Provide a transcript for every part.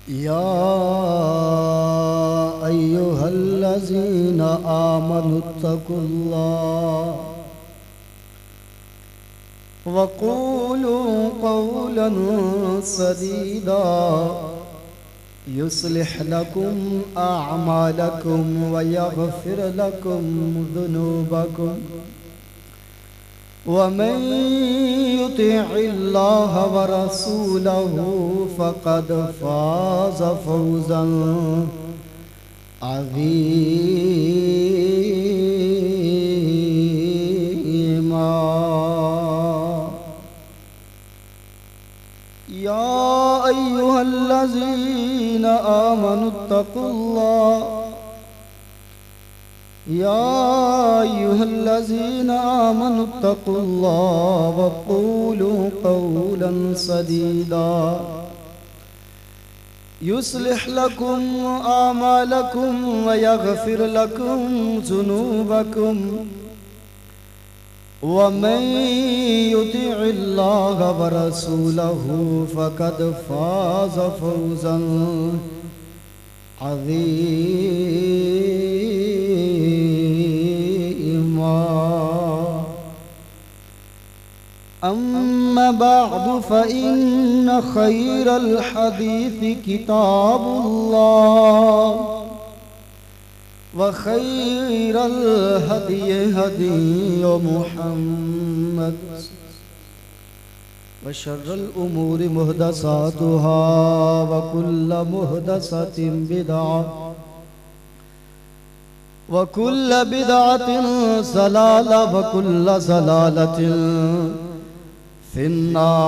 يا أيها الذين آمنوا اتقوا الله وقولوا قولا سديدا يصلح لكم أعمالكم ويغفر لكم ذنوبكم ومن يطع الله ورسوله فقد فاز فوزا عظيما. يا أيها الذين آمنوا اتقوا الله يا أيها الذين آمنوا اتقوا الله وقولوا قولا سديدا يصلح لكم أعمالكم ويغفر لكم ذنوبكم ومن يطع الله ورسوله فقد فاز فوزا عظيما. أما بعد فإن خير الحديث كتاب الله وخير الهدي هدي محمد وشر الأمور محدثاتها وكل محدثة بدعة وكل بدعة ضلالة وكل ضلالة في النار.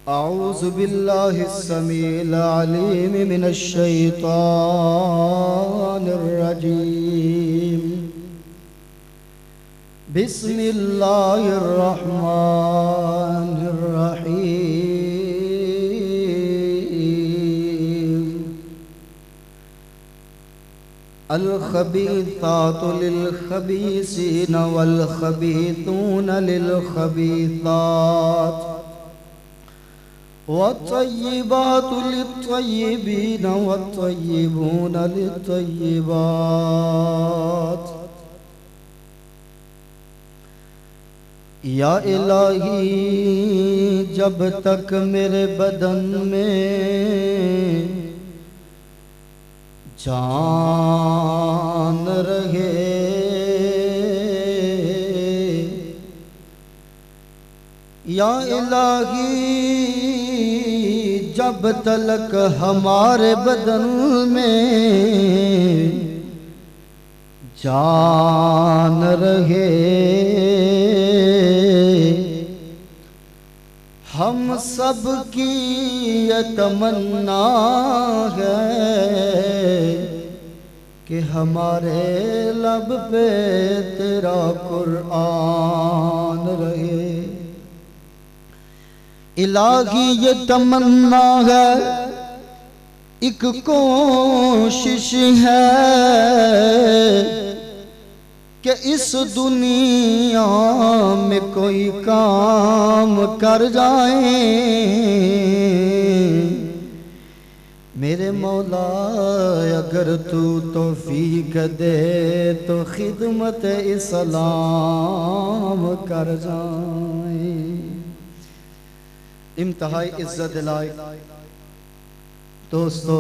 أعوذ بالله السميع العليم من الشيطان الرجيم. بسم الله الرحمن الرحيم. الخبيثات للخبيثين والخبيثون للخبيثات والطيبات للطيبين والطيبون للطيبات. یا الہی جب تک میرے بدن میں جان رہے یا الہی جب تک ہمارے بدن میں جان رہے ہم سب کی یہ تمنا ہے کہ ہمارے لب پہ تیرا قرآن رہے. الہی یہ تمنا ہے، ایک کوشش ہے کہ اس دنیا میں کوئی کام کر جائیں. میرے مولا اگر تو توفیق دے تو خدمت اسلام کر جائیں. انتہائی عزت لائق دوستو،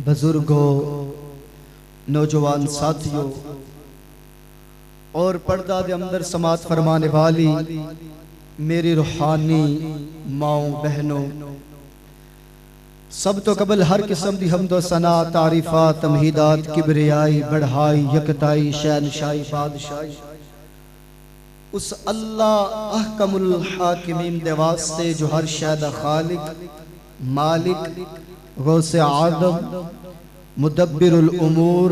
بزرگوں، نوجوان ساتھیوں اور پردہ دے اندر سماعت فرمانے والی میری روحانی ماؤں بہنوں، سب تو قبل ہر قسم دی حمد و ثنا، تعریفات، تمہیدات، کبریائی، بڑھائی، یکتائی، شہنشاہی، بادشاہی اس اللہ احکم الحاکمین دے واسطے جو ہر شے دا خالق، مالک، غوث اعظم، مدبر الامور،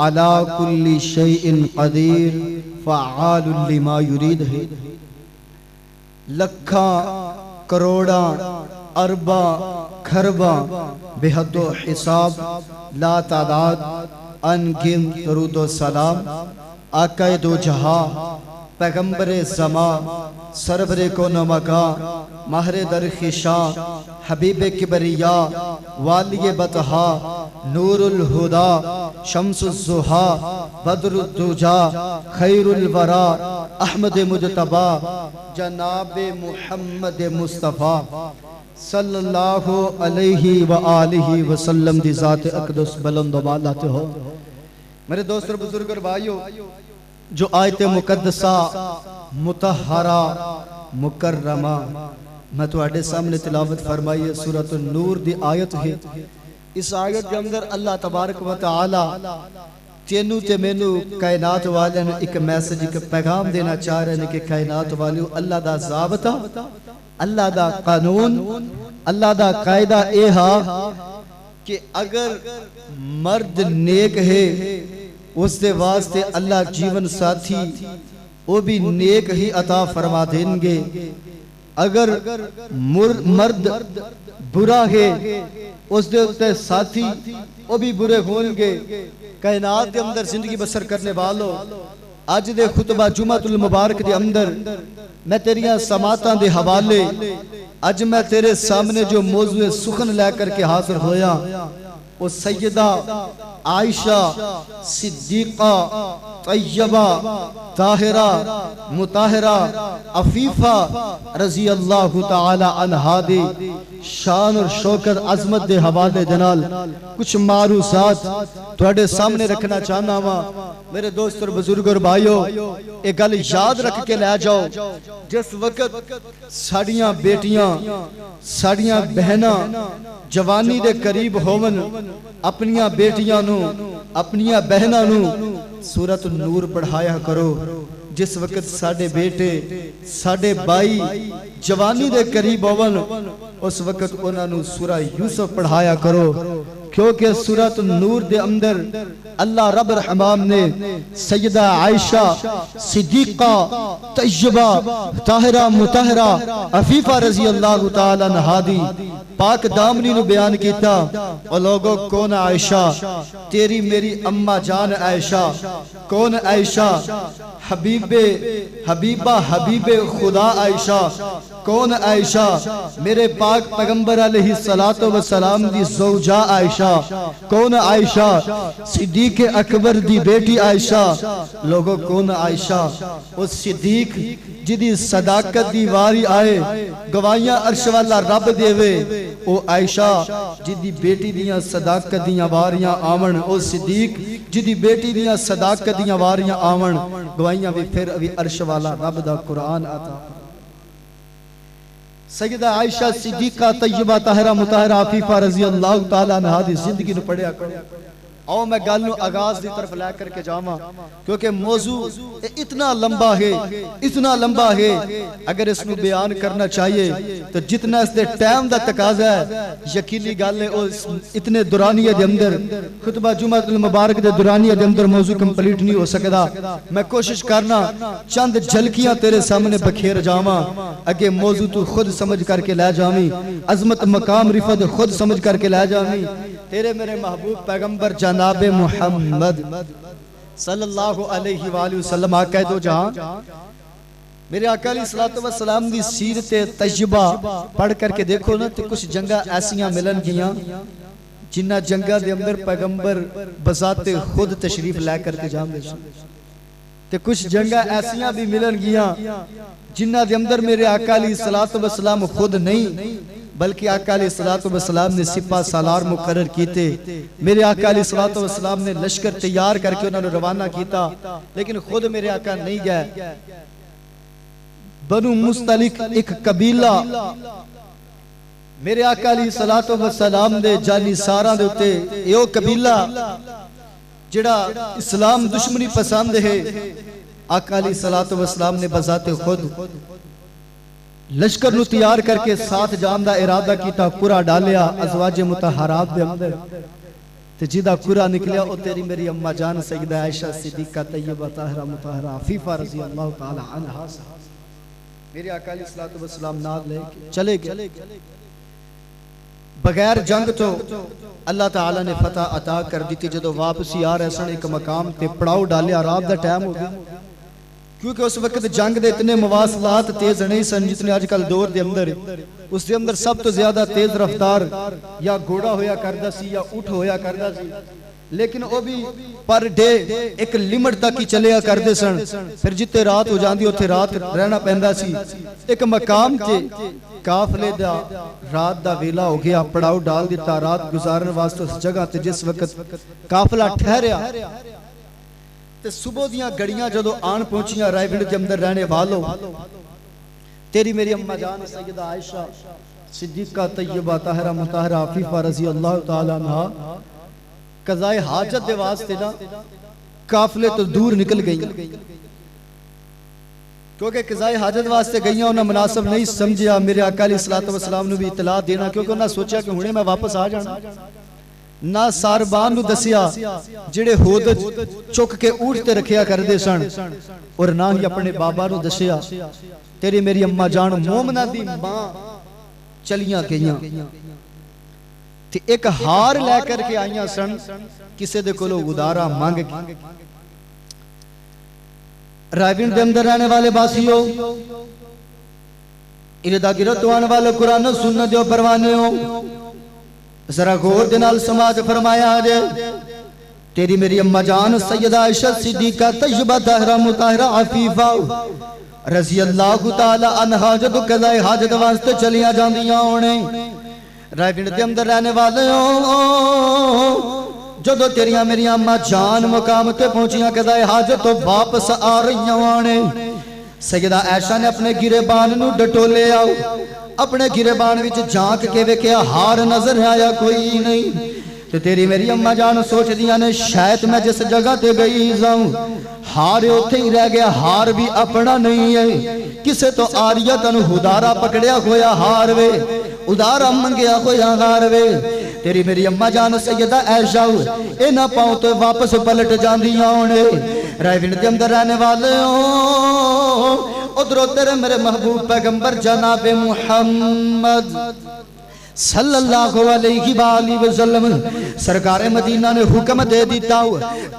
علی کل شیء قدیر، فعال لما یرید ہے. لکھاں کروڑاں ارباں کھرباں بے حد و حساب لا تعداد ان گن درود و سلام آقا دو جہاں پیغمبر زمان سرور کو نمگا ماہر در خشاں حبیب کبریا والی بطہا نور الہدا شمس الزہا بدر الدجا خیر الورا احمد مجتبا جناب محمد مصطفیٰ صلی اللہ علیہ وآلہ وسلم دی ذات اقدس بلند و بالا تے ہو۔ میرے دوست اور بزرگ اور بھائیو، جو آیت مقدسہ مطہرہ مکرمہ میں تو آڈے سامنے تلاوت فرمائی ہے، سورۃ النور دی آیت ہے۔ اس آیت کے اندر اللہ تبارک و تعالی تینو تے مینو کائنات والے نے ایک میسج ایک پیغام دینا چاہ رہے ہیں کہ کائنات والے اللہ دا ضابطہ، اللہ دا قانون، اللہ دا قاعدہ اے ہا کہ اگر مرد نیک ہے اس دے واسطے اللہ جیون ساتھی وہ بھی نیک ہی عطا فرما دیں گے، اگر مرد برا ہے اس دے ساتھی وہ بھی برے ہوں گے۔ کائنات دے اندر زندگی بسر کرنے والوں، آج دے خطبہ جمعۃ المبارک دے اندر میں تیریاں سماعتاں دے حوالے اج میں تیرے سامنے جو موضوع سخن لے کر کے حاضر ہویا وہ سیدہ عائشہ صدیقہ طیبہ طاہرہ مطہرہ عفیفہ رضی اللہ تعالی عنہا دے شان اور شوکت عظمت دے حوالے جنال کچھ معروضات تھوڑے سامنے رکھنا چاہنا ہوا۔ میرے دوست اور بزرگ اور بھائیو، ایک گل یاد رکھ کے لے جاؤ، جس وقت ساڑیاں بیٹیاں ساڑیاں بہناں جوانی دے قریب ہوون، اپنیاں بیٹیاں نو اپنیاں بہناں نو سورۃ النور پڑھایا کرو۔ جس وقت ساڑے بیٹے ساڑے بائی جوانی دے قریب ہوون، اس وقت انہاں نو سورہ یوسف پڑھایا کرو، کیونکہ سورۃ النور دے اندر اللہ رب الرحمان نے سیدہ عائشہ صدیقہ طیبہ طاہرہ مطہرہ عفیفہ رضی اللہ تعالیٰ عنہا دی پاک دامنی نو بیان کیتا۔ اور لوگوں کون عائشہ؟ تیری میری اماں جان عائشہ۔ کون عائشہ؟ حبیبہ حبیب خدا عائشہ۔ کون عائشہ؟ میرے پاک پیغمبر علیہ السلام دی زوجہ عائشہ۔ کون عائشہ؟ صدیق اکبر دی بیٹی عائشہ۔ لوگوں کون عائشہ؟ اس صدیق جدی صداقت دی واری آئے گواہیاں عرش والا رب دے وے، او عائشہ جدی بیٹی دیاں صداقت دیاں واریاں آمن، او صدیق جدی بیٹی دیاں صداقت دیاں واریاں آمن، گواہیاں بھی پھر ابھی عرش والا رب دا قرآن آتا۔ سیدہ عائشہ صدیقہ طیبہ طاہرہ مطہرہ عفیفہ رضی اللہ تعالیٰ عنہا دی زندگی نو پڑھیا کرو۔ آؤ میں گل نو آغاز دی طرف لے کر کے جاواں، کیونکہ موضوع اتنا لمبا ہے اتنا لمبا ہے، اگر اس نو بیان کرنا چاہیے تو جتنا اس دے ٹائم دا تقاضا ہے، یقینی گل ہے اتنے دورانیہ دے اندر خطبہ جمعۃ المبارک دے دورانیہ دے اندر موضوع کمپلیٹ نہیں ہو سکدا۔ میں کوشش کرنا چند جھلکیاں تیرے سامنے بکھیر جاواں، اگے موضوع تو خود سمجھ کر کے لے جاویں، عظمت مقام رفت خود سمجھ کر کے لے جاویں۔ تیرے میرے محبوب پیغمبر جناب محمد صلی اللہ علیہ وآلہ وسلم آقا دو جہاں، میرے آقا علیہ السلام دی سیرت طیبہ پڑھ کر کے دیکھو نا تو کچھ جنگہ ایسیاں ملن گیاں جنہ جنگہ دے اندر پیغمبر بذات خود تشریف لے کر کے جان دے تے کچھ جنگہ ایسیاں بھی ملن گیاں جنہ دے اندر میرے آقا علیہ السلام خود نہیں بلکہ آقا علیہ السلام نے سپاہ سالار مقرر کیتے، میرے آقا علیہ السلام نے لشکر تیار کر کے انہوں نے روانہ کیتا، لیکن خود میرے آقا نہیں گئے۔ بنو مستلق ایک قبیلہ میرے آقا علیہ السلام دے جانی ساراں دے ہوتے، یہ قبیلہ جڑا اسلام دشمنی پسند ہے، آقا علیہ السلام نے بذات خود لشکر نو تیار کر کے ساتھ جان دا ارادہ کیتا، قرآ ڈالیا ازواج متحرات دے اندر، تے جیدہ قرآ نکلیا او تیری میری اماں جان سیدہ عائشہ صدیقہ طیبہ طاہرہ مطہرہ عفیفہ رضی اللہ تعالی عنہا میرے آقا علیہ السلام ناد لے کے چلے گئے۔ بغیر جنگ تو اللہ تعالیٰ نے فتح عطا کر دی تھی، جدو واپسی آ رہے سن ایک مقام تے پڑاؤ ڈالیا، رات دا ٹائم ہو گیا، کیونکہ اس وقت جنگ دے اتنے مواصلات تیز نہیں سن جتنے آج کل دور دے اندر اس دے اندر سب تو زیادہ تیز رفتار یا گھوڑا ہویا کردا سی یا اٹھ ہویا کردا سی، لیکن وہ بھی پر ڈے ایک لیمٹ تک ہی چلیا کردے سن، پھر جتے رات ہو جاندی اتھے رات رہنا پہندا سی۔ ایک مقام تے کافلے دا رات دا ویلا ہو گیا، پڑاؤ ڈال دیتا رات گزارن واسطے اس جگہ تے جس وقت کافلہ ٹھہریا تے صبح دیاں گڑیاں جدو آن پہنچیاں رائے ونڈ کے اندر رہنے والوں، تیری میری اماں جان سیدہ عائشہ صدیقہ طیبہ طاہرہ مطہرہ عفیفہ رضی اللہ تعالیٰ عنہ قضائے حاجت دے واسطے نا قافلے تو دور نکل گئی، کیونکہ قضائے حاجت واسطے گئیاں انہاں مناسب نہیں سمجھیا میرے آقا علیہ السلام نے بھی اطلاع دینا، کیونکہ انہاں سوچیا کہ ہونے میں واپس آ جانا، نہ ساربان نو دسیا جڑے ہود چک کے اٹھتے رکھیا کر دے سن، اور نہ ہی اپنے بابا نو دسیا۔ تیری میری اماں جان مومنہ دی ماں چلیاں گئیاں تے ایک ہار لے کر کے آئیاں سن، کسے دے کولو ادارہ مانگ کی۔ رائیوین دے اندر رہنے والے باسیوں، اردا گرد آنے والے قرآن و سنت جو پروانے ہو، ذرا غور دنال سماج فرمایا جائے۔ تیری میری اماں جان سیدہ عائشہ صدیقہ طیبہ طاہرہ مطہرہ عفیفہ رضی اللہ تعالی عنہا جدو قضائے حاجت واسطے چلیاں جاندیاں ہونے، رائے ونڈ دے اندر رہنے والے ہوں، جدو تیریاں میری اماں جان مقام تے پہنچیاں قضائے حاجت تو واپس آ رہیاں ہونے، سیدہ عائشہ نے اپنے گریبان نو ڈٹو لے آؤ، اپنے گریبان وچ جھانک کے ویکھیا ہار نظر آیا کوئی نہیں، تو تیری میری اماں جان سوچ دیا نے شاید میں جس جگہ تے گئی جاؤں ہار اتھے ہی رہ گیا، ہار بھی اپنا نہیں ہے، کسے تو آریتن ادارہ پکڑیا ہویا ہار وے، ادارہ منگیا ہویا ہار وے۔ تیری میری اماں جان سیدہ عائشہ اینا پاؤں تو واپس پلٹ جاندیاں ہونے، رائے ونڈ دے اندر رہنے والے ہوں، ادھرو تیرے میرے محبوب پیغمبر جناب محمد صلی اللہ علیہ وآلہ وسلم سرکار مدینہ نے حکم دے دیتا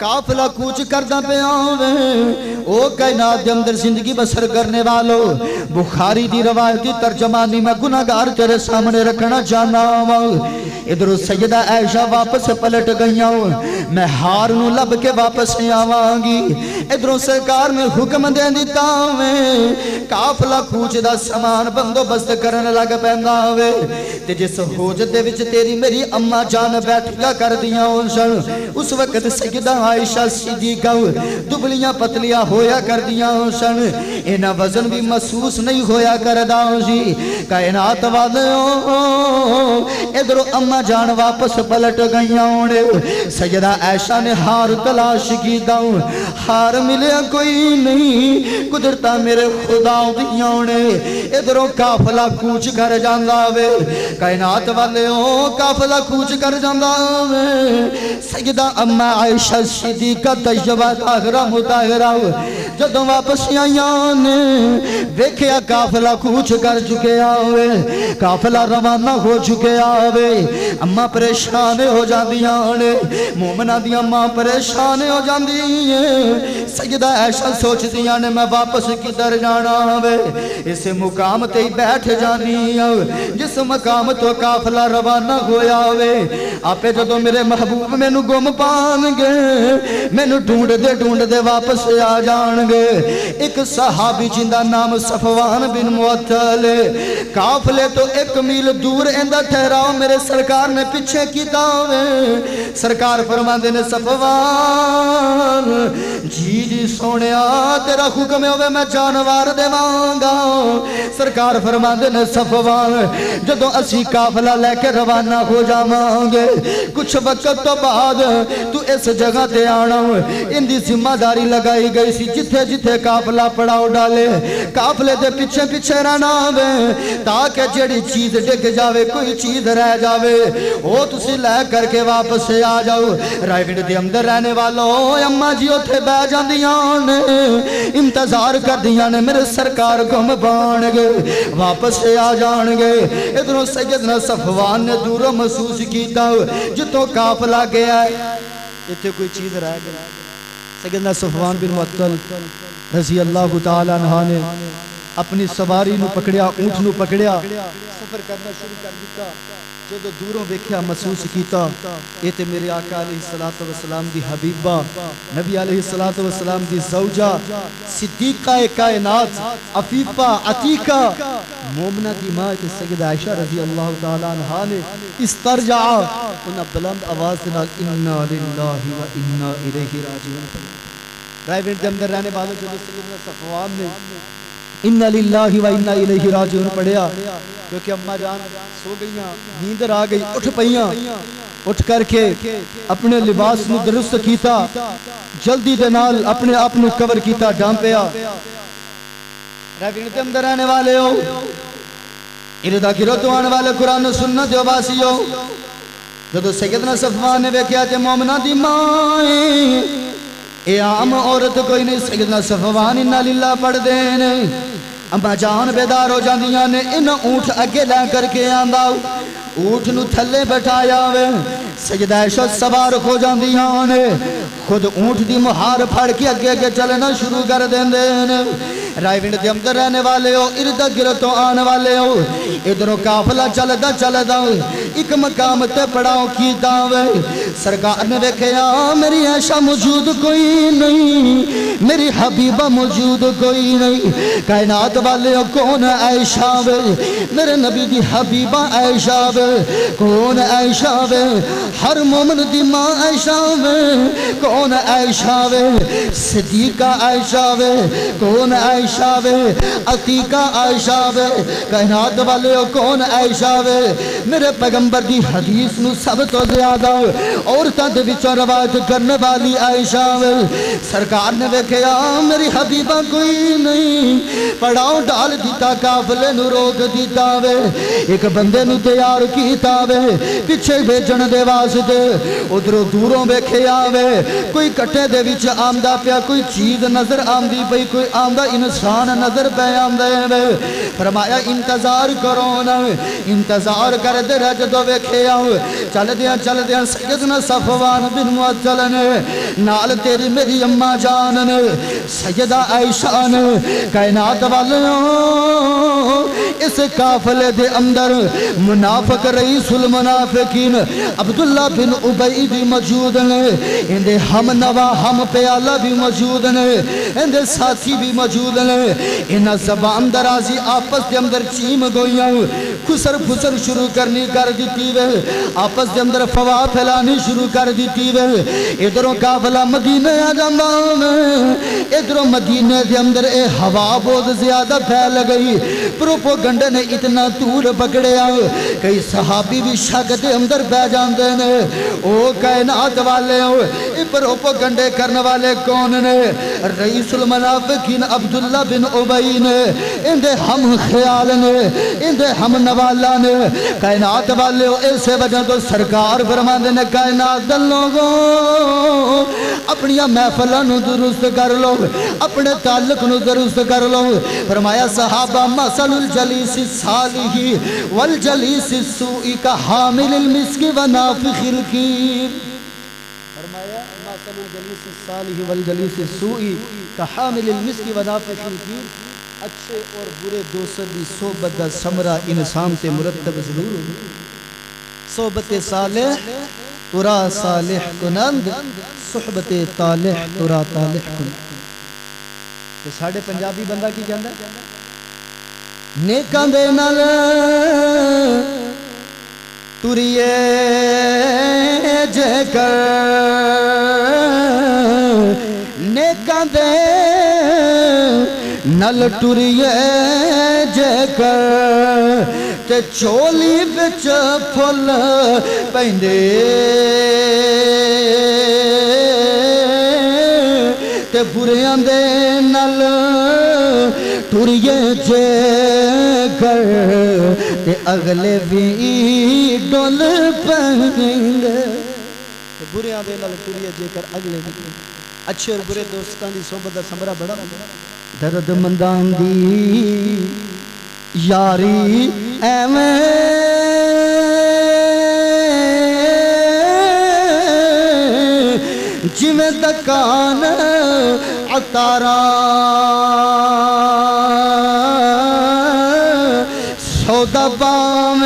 قافلہ کوچ کردہ پہ آوے، او کائنات دے اندر زندگی بسر کرنے والو، بخاری دی روایتی ترجمانی میں گناہگار تیرے سامنے رکھنا جانا ہوں۔ ادھر سیدہ عائشہ واپس پلٹ گئیاں ہوں، میں ہارنو لب کے واپس آوانگی، ادھر سرکار میں حکم دے دیتا ہوں قافلہ کوچ دا سامان بندوبست کرنے لگ پہندا ہوئے، جس حوجت دے وچ تیری میری اماں جان بیٹھیا کر دیاں سن، اس وقت سیدہ عائشہ صدیقہ دبلیاں پتلیاں ہویا کر دیاں سن، انہاں وزن بھی محسوس نہیں ہویا کر دا سی۔ کائنات والے ادھر اماں جان واپس پلٹ گئیاں ہونے، سیدہ عائشہ نے ہار تلاش کی داؤں، ہار ملیا کوئی نہیں، قدرتا میرے خدا دیاں ہونے، ادھروں قافلہ کوچ کر جاندہ وے، کائنات والے ہوں قافلہ کوچ کر جاندہ وے۔ سیدہ اماں عائشہ صدیقہ طیبہ طاہرہ مطہرہ جدوں واپس آئیاں نے ویکھیا قافلہ کوچ کر چکے آوے، قافلہ روانہ ہو چکے آوے، اماں پریشان ہو جاندیاں نے، مومنہ دی اماں پریشان ہو جاندیاں، سیدہ عائشہ سوچ دیاں نے میں واپس کدھر جانا ہوئے، اس مقام تے بیٹھ جانی ہوں جس مقام تو قافلہ روانہ ہویا ہوئے، آپے جدو میرے محبوب میں نو گم پان گے، میں نو ڈھونڈ دے واپس آ جان گے۔ ایک صحابی جندہ نام صفوان بن معطل، قافلے تو 1 میل دور اندہ ٹھہراؤ میرے سرکار نے پیچھے کیتا ہوئے، سرکار فرماندے نے صفوان جی سونیا تیرا حکم ہوئے میں جانوار دے مانگا، سرکار فرماندے نے صفوان جدو اسی قافلہ لے کے روانہ ہو جامانگے، کچھ وقت تو بعد تو اس جگہ تے آنا اندی ذمہ داری لگائی گئی سی، جتھے جتھے قافلہ پڑاؤ ڈالے قافلے دے پیچھے پیچھے رہنا ہوئے، تاکہ جڑی چیز ڈگ جاوے کوئی چیز رہ جاوے وہ تسی لے کر کے واپس آ جاؤ۔ رائے ونڈ دے اندر رہنے والوں اماں جی اتھے بہ جاندیاں نے، انتظار کر دیاں نے میرے سرکار گم بان گے واپس آ جان گے۔ ادھروں سیدنا صفوان نے دوروں محسوس کیتا جتوں قافلہ گیا ہے اتھے کوئی چیز رہ گیا، سیدنا صفوان بن معطل رضی اللہ تعالیٰ عنہ نے اپنی سواری نو پکڑیا، اونٹ نو پکڑیا، سفر کرنا شروع کر دیتا۔ جدو دوروں ویکھیا محسوس کیتا یہ تے میرے آقا علیہ الصلوۃ والسلام دی حبیبہ، نبی علیہ الصلوۃ والسلام دی زوجہ، صدیقہ کائنات، عفیفہ عتیقہ، مومنہ دی ماں تے سیدہ عائشہ رضی اللہ تعالی عنہا نے استرجع انہاں بلند آواز نال انا للہ و انا الیہ راجعون۔ رائے دے اندر رہنے والے جدو سیدنا صفوان نے انا للہ و انا الیہ راجعون پڑھیا، کیونکہ اماں جان سو گئیاں، نیندر آ گئی، اٹھ پئیاں، اٹھ کر کے اپنے لباس نو درست کیتا، جلدی دے نال اپنے آپ نو کور کیتا، ڈانپیا۔ ریوین دے اندر رہنے والے ہو، اردا گرد آنے والے قرآن و سنت و باسی ہو، جدو سیدنا صفوان نے ویکھیا تے مومنہ دی مائیں اے عام عورت کوئی نہیں، سیدنا صفوان انا للہ پڑھ دینے، اما جان بیدار ہو جاندیاں نے، ان اونٹ اگے لے کر کے آندہ، اونٹ نو تھلے بٹھایا وے، سیدہ عائشہ سوار ہو جاندیاں نے، خود اونٹ دی مہار پھڑ کے اگے چلنا شروع کر دیندے نے۔ رائے ونڈ دے اندر رہنے والے ہو، ارد گرد آنے والے ہو، ادھروں قافلہ چلدا ایک مقام تے پڑاؤ کیتا وے، سرکار نے ویکھیا میری عائشہ موجود کوئی نہیں، میری حبیبہ موجود کوئی نہیں، کائنات والے ہو کون عائشہ وے، میرے نبی دی حبیبہ عائشہ وے، کون عائشہ وے، ہر مومن دی ماں عائشہ وے، کون عائشہ وے، صدیقہ عائشہ وے، کون عائشہ وے، عتیقہ عائشہ وے، کائنات والے ہو کون عائشہ وے، میرے پیغمبر دی حدیث نو سب تو زیادہ عورتاں دے وچوں روایت کرنے والی عائشہ وے، سرکار نے ویکھیا میری حبیبہ کوئی نہیں، پڑاؤ ڈال دیتا، قافلے نو روک دیتا وے، ایک بندے نو تیار کیتا وے پیچھے بھیجن دے واسطے، ادھروں دوروں ویکھیا وے کوئی کٹے دے وچ آمدہ پیا، کوئی چیز نظر آمدی پئی، کوئی آمدہ انسان نظر پہ آمدے وے، فرمایا انتظار کرو نا، انتظار کر دے رہ جدو ویکھیا چل دیاں سیدنا صفوان بن معطل نے، نال تیری میری اماں جان نے، سیدہ عائشہ نے، کائنات والوں اس قافلے دے اندر منافق رئیس المنافقین عبداللہ بن ابی بھی موجود نے، اندے ہم نوا ہم پیالہ بھی موجود نے، اندے ساتھی بھی موجود نے، انہاں زبان درازی آپس دے اندر چیم گوئیاں، خسر پھسر شروع کرنی کر دیتی وے، آپس دے اندر فوا پھیلانی شروع کر دیتی وے، ادھروں قافلہ مدینہ آ جاندہ میں، ادھروں مدینہ دے اندر اے ہوا بہت زیادہ پھیل گئی، پروپوگنڈے نے اتنا دور پکڑیا، کئی صحابی بھی شک دے اندر بہ جاندے نے، او کائنات والے ہو، اے پروپوگنڈے کرنے والے کون نے، رئیس المنافقین عبداللہ بن ابی نے، اندے ہم خیال نے، اندے ہم نوالا نے، کائنات والے ہو، ایسے وجہ تو سرکار فرماندے نے کائنات لوگوں اپنی محفلہ نو درست کر لو، اپنے تعلق نو درست کر لو، فرمایا صحابہ مثل الجلیس الصالح والجلیس السوئی کا حامل المسک و نافخ الکیر، فرمایا مثل الجلیس الصالح والجلیس السوئی کا حامل المسک و نافخ الکیر، اچھے اور برے دوست دی صحبت دا ثمرہ انسان تے مرتب ضرور ہو، صحبت صالح ترا صالح کنند، صحبت طالح ترا طالح کنند۔ کہ ساڑھے پنجابی بندہ کی کہندہ نیکاں دے نال تریے جے کر، نیکاں دے نل ٹریے جے کر، تے چولی بچ پھل پیندے، تے بریاں دے نل ٹریے جے کر، تے اگلے بھی ڈول پیندے، تے بریاں دے نل ٹریے جے کر اگلے بھی، اچھے اور برے دوستان دی صحبت دا ثمرہ بڑا درد مندان دی یاری ایویں جویں دکان عطارا سودا پاویں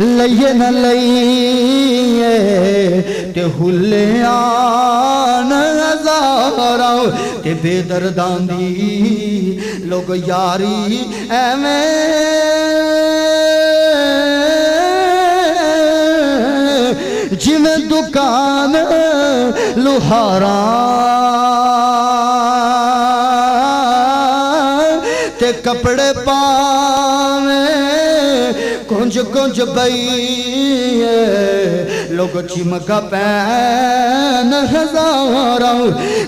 لئیے نہ لئیے تے حلیان ہزارا تے بے دردان دی لوگ یاری ایویں جویں دکان لوہاراں تے کپڑے پاویں کنج کنج بئیے لوگ چمکا پین ہزاراں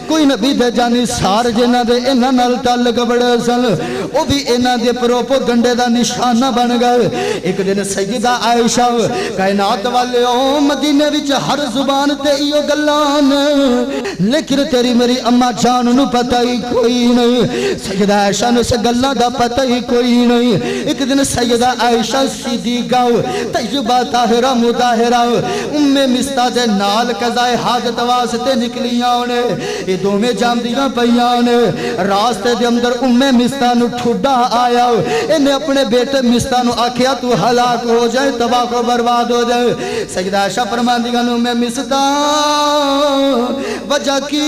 کوئی نبی دے جانی سار جنہ دے انہ نال تعلق بڑے سن وہ بھی انہ دے پروپو گنڈے دا نشانہ بن گئے ایک دن سیدہ عائشہ کائنات والے مدینے وچ ہر زبان تے ایو گلان لیکن تیری میری اماں جان نو پتہ ہی کوئی نہیں سیدہ عائشہ نو سے گلہ دا پتہ ہی کوئی نہیں ایک دن سیدہ عائشہ صدیقہ طیبہ طاہرہ مطاہرہ مستہ دے نال قضائے حاجت واسطے نکلیاں نے یہ دو میں جام دیاں پیاں نے راستے دے اندر مستہ نو ٹھوڑا آیا انہیں اپنے بیٹے مستہ نو آکھیا تو ہلاک ہو جائے تباہ کو برباد ہو جائے سیدہ عائشہ فرمان دیاں نو مستہ وجہ کی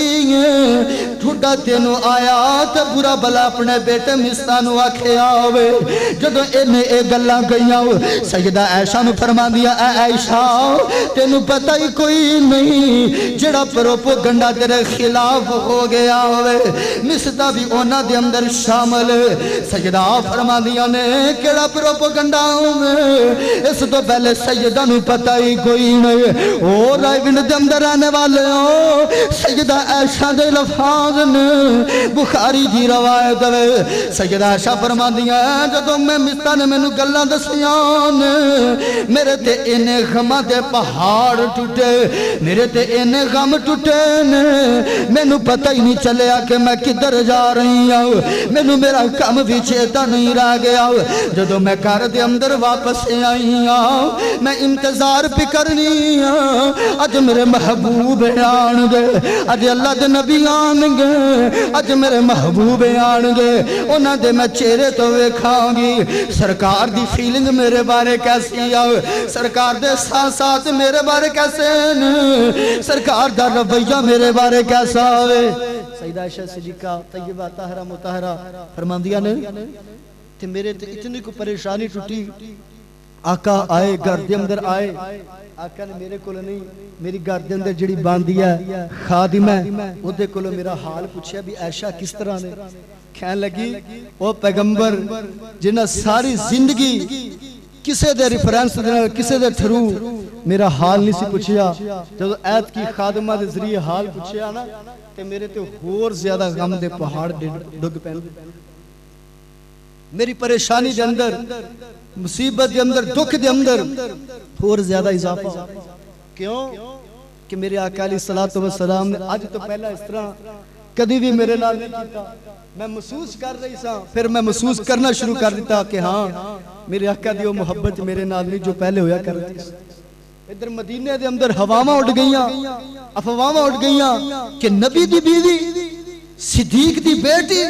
ٹھوڑا تینو آیا تے برا بلا اپنے بیٹے مستہ نو آکھیا ہوئے جدو انہیں ایک گلہ گئیاں سیدہ عائشہ نو فرمان دیا اے عائشہ تینو پتہ ہی کوئی نہیں جڑا پروپو گنڈا تیرے خلاف ہو گیا ہوئے مستہ بھی اونا دے اندر شامل سیدہ فرما دیا نے کیڑا پروپو گنڈا ہوئے اس تو پہلے سیدہ نو پتہ ہی کوئی نہیں اور رائیوین دے اندر آنے والے ہو سیدہ عائشہ دے لفاظ نے بخاری جی روایت ہوئے سیدہ عائشہ فرما دیا جدو میں مستہ نے میں نو گلہ دسیان میرے تے انہیں غمہ دے پہاڑ ٹوٹے میرے تے انہیں غم ٹوٹے میں نو پتہ ہی نہیں چلیا کہ میں کدھر جا رہی ہوں میں نو میرا کام بھی چیتا نہیں رہ گیا جدو میں کار دے اندر واپس آئی ہوں میں انتظار پہ کرنی ہوں آج میرے محبوب آن گے آج اللہ دے نبی آن گے آج میرے محبوب آن گے انہاں دے میں چہرے تو ویکھاں گی سرکار دی فیلنگ میرے بارے کیسی آؤ سرکار دے ساتھ ساتھ میرے بارے کیسے سرکار دا رویہ میرے بارے کیسا ہوئے سیدہ عائشہ صدیقہ طیبہ طاہرہ مطاہرہ فرمان دیا نے کہ میرے تے اتنی کو پریشانی ٹوٹی آقا آئے گھر دے اندر آئے آقا نے میرے کولو نہیں میری گھر دے اندر جڑی باندھی ہے خادم ہے وہ دے کولو میرا حال پوچھے بھی عائشہ کس طرح نے کہنے لگی وہ پیغمبر جنہ ساری زندگی کسے دے ریفرنس دینا کسے دے تھرو میرا حال نہیں سی پوچھیا جب ایت کی خادمہ دے ذریعے حال پوچھیا نا تے میرے تے اور زیادہ غم دے پہاڑ ڈگ پہن میری پریشانی دے اندر مصیبت دے اندر دکھ دے اندر اور زیادہ اضافہ کیوں کہ میرے آقا علیہ السلام نے آج تو پہلا اس طرح کدی بھی میرے نال نہیں کیتا میں محسوس کر رہی سا پھر میں محسوس کرنا شروع کر دیتا کہ ہاں میرے آقا دی وہ محبت میرے نال نہیں جو پہلے ہویا کرتی ادھر مدینے دے اندر ہواواں اٹھ گئیاں افواواں اٹھ گئیاں کہ نبی دی بیوی صدیق دی بیٹی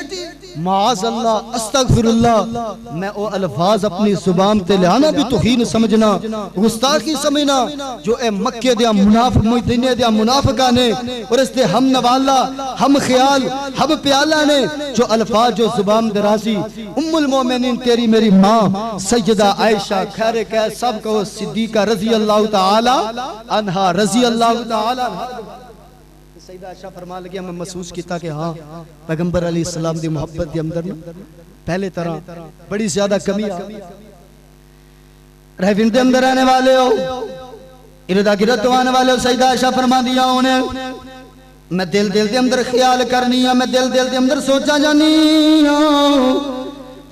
معاذ اللہ استغفر اللہ میں او الفاظ اپنی زبان تے لیانا بھی توہین سمجھنا گستاخی سمجھنا جو اے مکہ دیا منافق مدینے دیا منافقہ نے اور اس دے ہم نوالا ہم خیال ہم پیالہ نے جو الفاظ جو زبان درازی ام المومنین تیری میری ماں سیدہ عائشہ خیر کہہ سب کو صدیقہ رضی اللہ تعالی عنہ رضی اللہ تعالی عنہ سیدہ عائشہ فرما لگیا میں محسوس کیتا کہ ہاں پیغمبر علیہ السلام دی محبت دی اندر پہلے طرح بڑی زیادہ کمی رہوین دے اندر آنے والے ہو اردا گرد آنے والے ہو سیدہ عائشہ فرما دیا انہیں میں دل دے اندر خیال کرنی ہے میں دل دے اندر سوچا جانی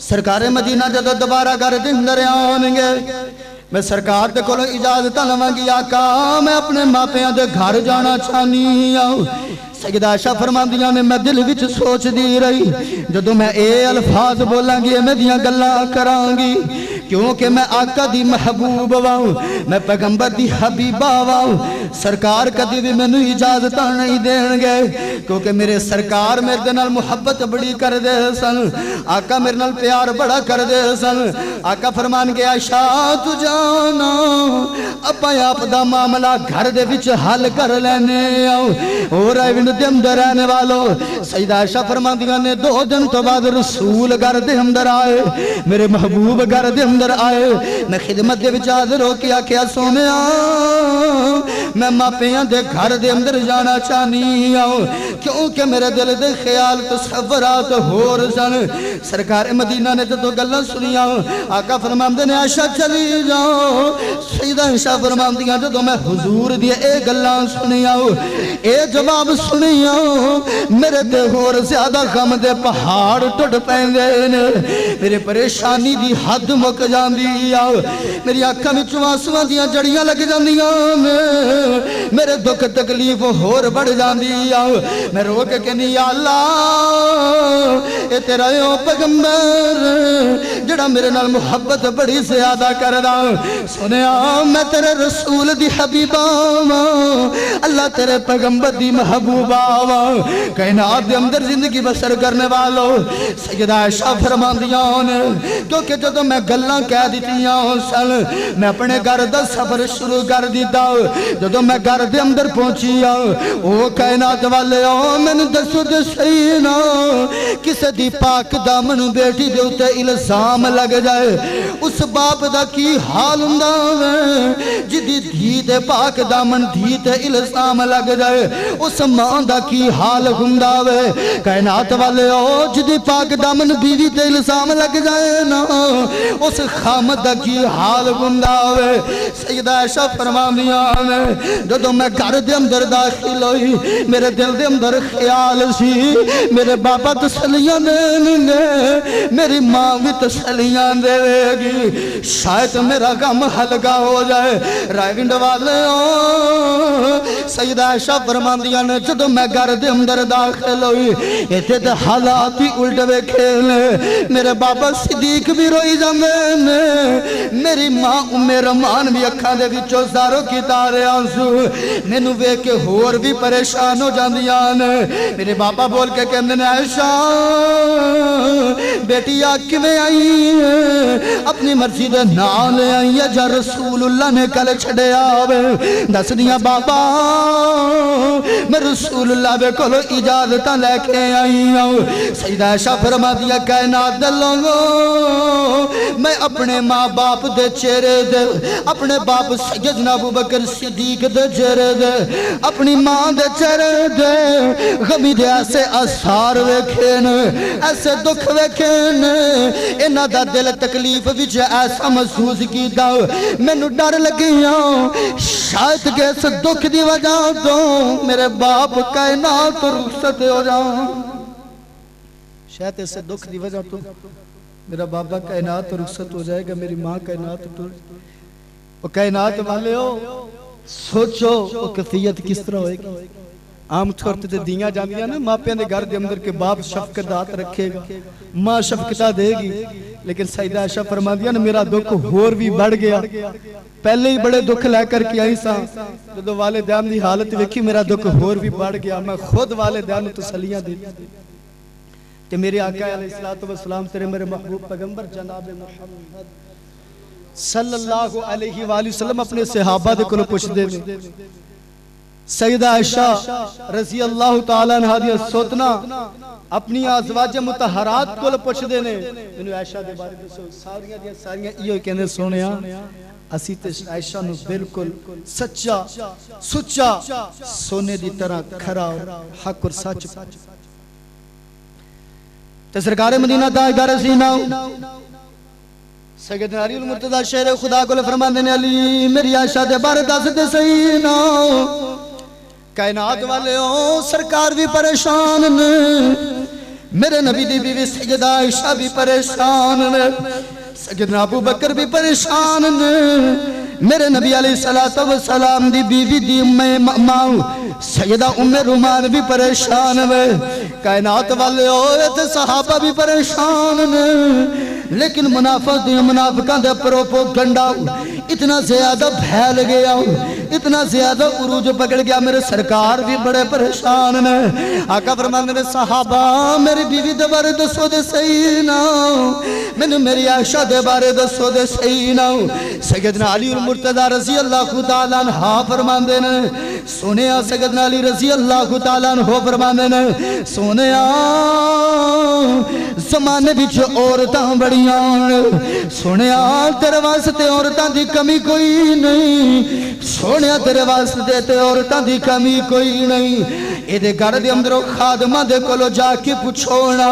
سرکار مدینہ جدو دوبارہ گھر دے اندر آنیں گے میں سرکار دے کولو اجازت لواں گی آقا میں اپنے ماپیاں دے گھر جانا چاہنی ہوں سیدہ عائشہ فرماندیاں نے میں دل وچ سوچ دی رہی جدو میں اے الفاظ بولاں گی میں دیاں گلاں کراں گی کیونکہ میں آقا دی محبوب واؤں میں پیغمبر دی حبیبہ واؤں سرکار کدی بھی میں نے اجازت نہیں دین گے کیونکہ میرے سرکار میرے دنال محبت بڑی کر دے سن آقا میرے نال پیار بڑا کر دے سن آقا فرمان گیا شاہ تو جانا اپا آپ دا معاملہ گھر دے وچ حل کر لینے آؤ اور ایوند دے اندر رہنے والو سیدہ عائشہ فرمان دیا نے 2 دن تو بعد رسول گھر دے اندر آئے میرے محبوب گھر دے اندر آئے میں خدمت دے وچ حاضر ہو کیا کیا سونے آؤ میں ماپیاں دے گھر دے اندر جانا چاہنی آؤں کیونکہ میرے دل دے خیال تصورات ہو رسن سرکار مدینہ نے تو گلہ سنی آؤں آقا فرمان دے نے عائشہ چلی جاؤ سیدہ عائشہ فرمان دیا جو میں حضور دیے اے گلہ سنی آؤں اے جواب سنی آؤں میرے دے اور زیادہ غم دے پہاڑ ٹوٹ پہندے میرے پریشانی دی حد مک جان دی آؤ میری آنکھاں میں چواسواں دیاں جڑیاں لگ جان دی آؤ میرے دکھ تکلیف اور بڑھ جان دی آؤ میں رو کے کہنی یا اللہ اے تیرا یوں پیغمبر جڑا میرے نال محبت بڑی زیادہ کر دا سنے آؤ میں تیرے رسول دی حبیبہ اللہ تیرے پیغمبر دی محبوبہ کائنات دے اندر زندگی بسر کرنے والو سیدہ عائشہ فرمان دیاں نے کیونکہ جدو میں گلاں کہہ دیتیاں سل میں اپنے گھر دا سفر شروع کر دیتا جدو میں گھر دے اندر پہنچی او کائنات والے میں نے دسو دے سینا کسے دی پاک دامن بیٹی دے اتے الزام لگ جائے اس باپ دا کی حال ہندہ جدی دھی دے پاک دامن دھی تے الزام لگ جائے اس ماں دا کی حال ہندہ کائنات والے جدی پاک دامن بیوی تے الزام لگ جائے نا اس خامد دا کی حال ہندہ سیدہ عائشہ فرمان دیا جدو میں گھر دے اندر داخل ہوئی میرے دل دے اندر خیال سی میرے باپا تسلیاں دیں گے میری ماں بھی تسلیاں دے گی شاید میرا غم ہلکا ہو جائے رائیونڈ والے سیدہ عائشہ فرمان دیا نے جدو میں گھر دے اندر داخل ہوئی ایتے دے حالات ہی الٹوے کھیلے میرے بابا صدیق بھی روئی جاندے میری ماں رمان بھی اکھاں دے وچوں زارو کی تارے آنسو مینوں ویکھ کے ہور بھی پریشان ہو جاندیاں نے میرے بابا بول کے کہندے نے عائشہ بیٹی آ کیویں آئی اپنی مرضی دے نال آئی ہے جا رسول اللہ نے کل چھڈے آوے دس دیاں بابا میں رسول اللہ بے کولو اجازتاں لے کے آئی ہوں سیدہ عائشہ فرما دیا کائنات دے لوگوں میں اپنے ماں باپ دے چہرے دے اپنے باپ سیدنا ابو بکر صدیق دے چہرے دے اپنی ماں دے چہرے دے غمی دے ایسے آثار ویکھین ایسے دکھ ویکھین انہاں دا دل تکلیف وچ ایسا محسوس کیتا میں نو ڈر لگیاں شاید کہ اس دکھ دی وجہ تو میرے باپ کائنات رخصت ہو جاؤں شاید اس دکھ دی وجہ تو میرا بابا کائنات رخصت ہو جائے گا میری ماں کائنات تو کائنات والے ہو سوچو وہ کفیت کس طرح ہوئے گی عام طور تے دیاں جاندیاں نا ماں پیاں دے گھر دے اندر کے باپ شفقت دات رکھے گا ماں شفقتہ دے گی لیکن سیدہ عائشہ فرما دیا نا میرا دکھ ہور بھی بڑھ گیا پہلے ہی بڑے دکھ لے کر کے آئی ساں جدو والدین دی حالت ویکھی میرا دکھ ہور بھی بڑھ گیا میں خود والدین تسلیاں دیتی کہ میرے آقا علیہ السلام تیرے میرے محبوب پیغمبر جناب محمد صلی اللہ علیہ وآلہ وسلم اپنے صحابہ دے کلو پوچھ دے میں سیدہ عائشہ رضی اللہ تعالیٰ عنہ دیا سوتنا اپنی ازواج مطہرات کلو پوچھ دے نے انہوں عائشہ دے بارے دے ساریاں دیا ساریاں ایو کہنے سونے اسی تے عائشہ نو بالکل سچا سچا سونے دی طرح کھرا حق اور سچ تے سرکار مدینہ تاجدار سینہ سیدنا علی المرتضی شہر خدا کو فرمان دینے علی میری عائشہ دے بارے دس دے سینہ کائنات والے ہوں سرکار بھی پریشان نے میرے نبی دی بیوی سیدہ عائشہ بھی پریشان نے سیدنا ابو بکر بھی پریشان نے میرے نبی علیہ السلام دی بیوی دی ماں سیدہ رومان بھی پریشان ہے کائنات والے ہوئے تھے صحابہ بھی پریشان نے لیکن منافقاں دے پروپیگنڈا اتنا زیادہ پھیل گیا، اتنا زیادہ عروج پکڑ گیا، میرے سرکار بھی بڑے پریشان نے۔ آقا فرماندے نے صحابہ میری بیوی دے بارے دسو دے صحیح نہ، میں میری عائشہ دے بارے دسو دے صحیح نہ۔ سیدنا علی المرتضی رضی اللہ تعالیٰ عنہ فرماندے نے سنیا، سیدنا علی رضی اللہ تعالیٰ عنہ فرماندے نے سنیا زمانے بچ عورتاں بڑیاں، سنیا تیرے واسطے عورتاں دی کمی کوئی نہیں، سنیا تیرے واسطے تے عورتاں دی کمی کوئی نہیں۔ ایدے گھر دے اندروں خادمہ دے کولو جا کے پوچھونا،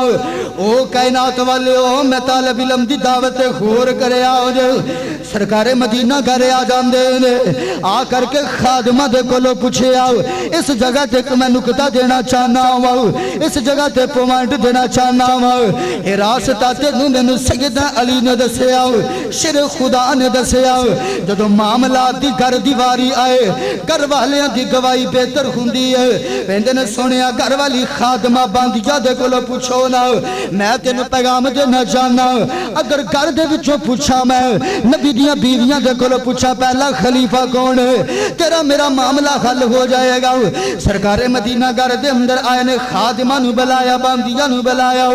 او کائنات والے او میں طالب علم دی دعوت خور کرے آؤ جے۔ سرکار مدینہ گھرے آ جاندے نے، آ کر کے خادمہ دے کولو پوچھے آؤ، اس جگہ تے میں نکتہ دینا چاہنا ہوں، اس جگہ تے پوائنٹ دینا چاہنا ہوں۔ اے راستہ تے میں سیدنا علی نے دسے آؤ، شر خدا نے دسے آؤ، جدو معاملات دی گھر دیواری آئے، گھر والیاں دی گواہی بہتر ہوندی ہے۔ پہندے نے سنیا گھر والی خادمہ باندیا دے کولو پوچھو نا، میں تینوں پیغام دینا چاہنا، اگر گھر دے وچوں پوچھا میں نبی دیاں بیویاں دے کولو پوچھا پہلا خلیفہ کون ہے، تیرا میرا معاملہ حل ہو جائے گا۔ سرکار مدینہ گھر دے اندر آئے نے، خادمہ نو بلایا، باندیا نو بلایا،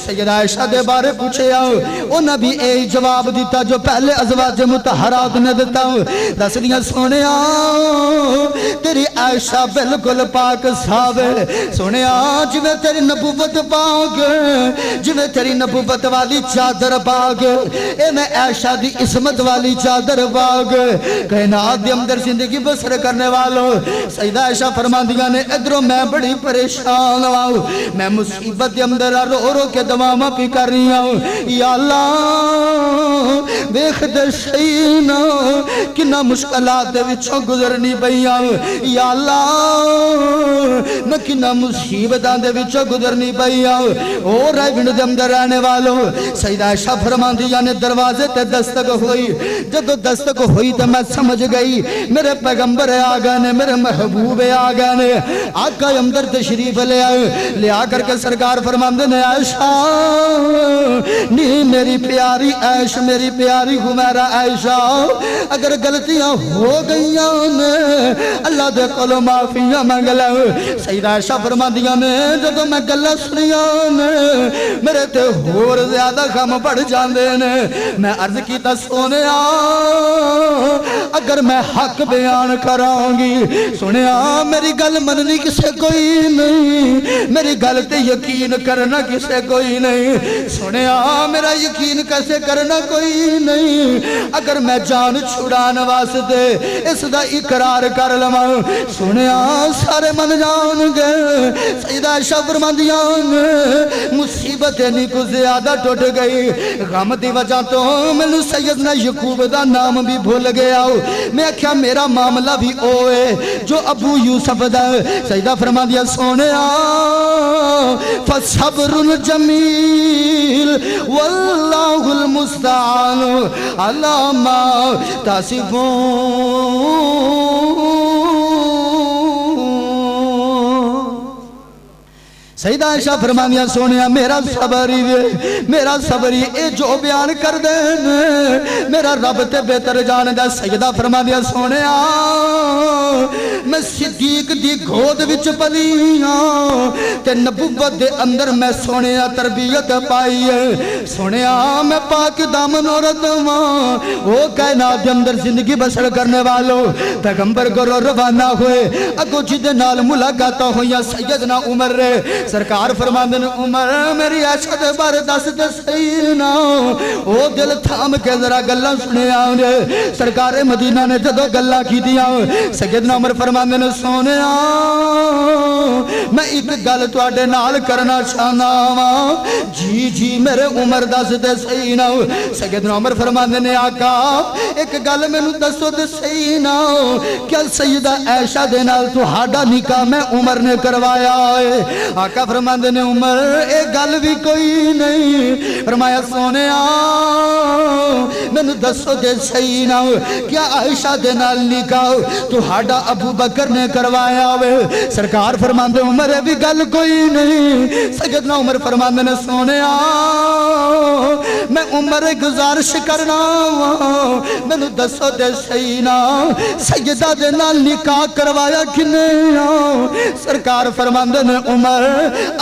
سیدہ عائشہ دے بارے پوچھے آؤ، او نبی اے جواب دیتا جو پہلے ازواج متحرات نے دیتا ہوں، دس دیاں سونے آؤ تیری عائشہ بالکل پاک صاحب ہے، سونے آؤ جویں تیری نبوت پاک، جویں تیری نبوت والی چادر پاک، اے میں عائشہ دی عصمت والی چادر پاک، کائنات دے اندر زندگی بسر کرنے والوں۔ سیدہ عائشہ فرماندیاں نے ادھروں میں بڑی پریشان ہوں، میں مصیبت دے اندر رو رو کے دمامہ پی کر رہی ہوں، یا اللہ بیخ دے شئینا کنہ مشکلات دے وچوں گزرنی پئیاں، یا اللہ میں کنہ مصیبتاں دے وچوں گزرنی پئیاں۔ اور رائے بند دے اندر رہنے والوں، سیدہ عائشہ فرماندیاں نے دروازے تے دستک ہوئی، جدو دستک ہوئی تو میں سمجھ گئی میرے پیغمبر آ گئے نے، میرے محبوب آ گئے نے۔ آقا اندر تشریف لے آئے، لے آ کر کے سرکار فرماندے نے عائشہ نہیں میری پیاری عائشہ، میری پیاری حمیرہ عائشہ، اگر غلطیاں ہو گئیاں نے اللہ دے کولوں معافیاں مانگ لے۔ سیدہ عائشہ فرماندیاں نے جدو میں گلاں سنیاں نے میرے تے ہور زیادہ غم بڑھ جاندے نے، میں عرض کیتا سونے اگر میں حق بیان کراں گی، سنیا میری گل مننی کسے کوئی نہیں، میری گل تے یقین کرنا کسے کوئی نہیں، سنیا میرا یقین کیسے کرنا کوئی نہیں، اگر میں جان چھڑان واسطے اس دا اقرار کر لواں، سنیا سارے من جان گئے۔ سیدہ عائشہ فرماندیاں مصیبتیں نہیں کو زیادہ ٹوٹ گئی، غم دی وجہ تو میں نے سیدنا یعقوب دا نام بھی بھول گیا، میں کیا میرا معاملہ بھی اوے جو ابو یوسف دا۔ سیدہ فرماندیاں سونے فصبر جمیل واللہ المستعان علی ما تصفون۔ سیدہ عائشہ فرماندیاں سونیا میرا صبری میرا صبری اے جو بیان کر دین میرا رب تے بہتر جان دا۔ سیدہ فرماندیاں سونیا میں صدیق دی گود وچ پلیاں تے نبوت دے اندر میں سونیا تربیت پائی ہے، سونیا میں پاک دامن عورت ماں وہ کائنات دے اندر زندگی بسر کرنے والوں پیغمبر کو روانہ ہوئے اگو جدے نال ملاقاتہ ہویا سیدنا عمر رہے۔ سرکار فرماندے نے عمر میری عائشہ دے بارے دس دے سینا او دل تھام کے ذرا گلاں سنے آنے۔ سرکار مدینہ نے جدو گلاں کی دیا سیدنا عمر فرماندے نے سونے میں ایک گل تو آڈے نال کرنا چاہنا جی جی میرے عمر دس دے سینا۔ سیدنا عمر فرماندے نے آقا ایک گل میں نو دسو دے سینا کیا سیدہ عائشہ دے نال تو ہاڈا نکاح میں عمر نے کروایا ہے؟ آقا فرماندے نے عمر اے گل بھی کوئی نہیں. فرمایا سونے مینوں دسو دے صحیح نہ کیا عائشہ دے نال نکاح تہاڈا ابو بکر نے کروایا ہوئے؟ سرکار فرماندے عمر اے بھی گل کوئی نہیں. سیدنا عمر فرماندے نے سونے میں عمر گزارش کرنا مینوں دسو دے صحیح نہ سیدہ دے نال نکاح کروایا کنے؟ سرکار فرماندے نے عمر